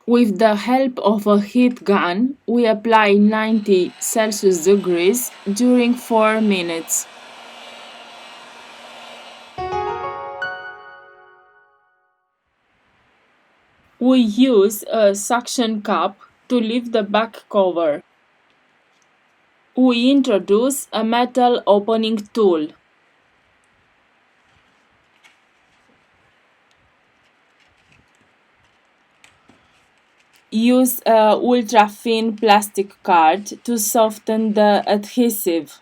With the help of a heat gun, we apply 90 Celsius degrees during 4 minutes. We use a suction cup to lift the back cover. We introduce a metal opening tool. Use a ultra-thin plastic card to soften the adhesive.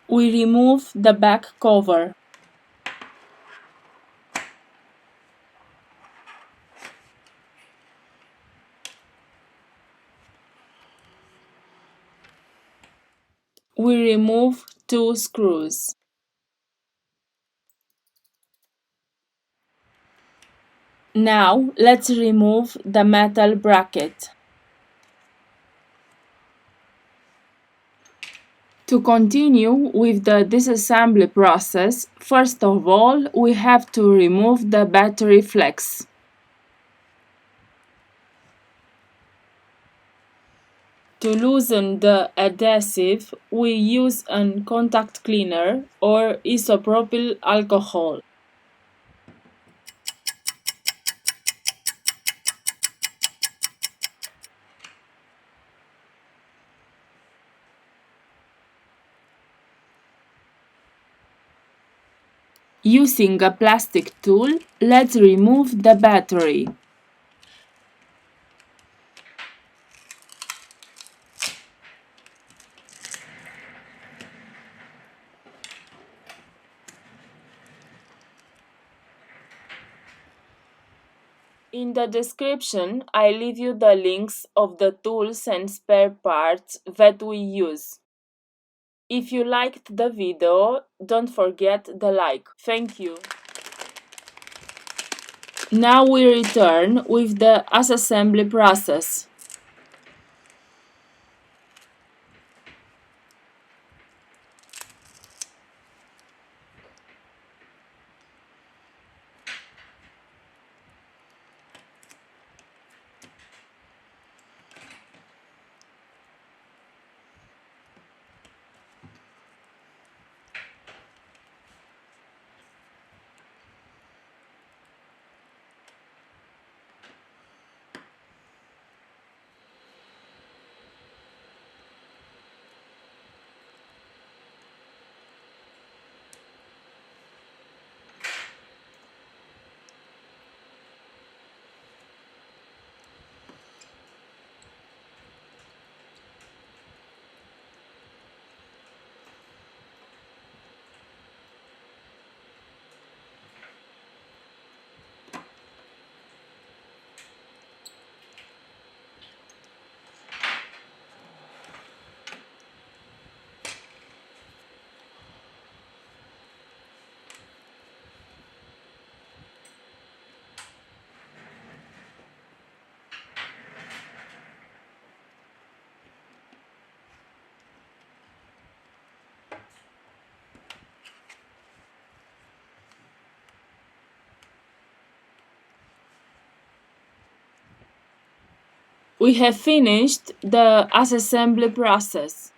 We remove the back cover. We remove 2 screws. Now let's remove the metal bracket. To continue with the disassembly process, first of all, we have to remove the battery flex. To loosen the adhesive, we use a contact cleaner or isopropyl alcohol. Using a plastic tool, let's remove the battery. In the description, I leave you the links of the tools and spare parts that we use. If you liked the video, don't forget the like. Thank you. Now we return with the assembly process. We have finished the assembly process.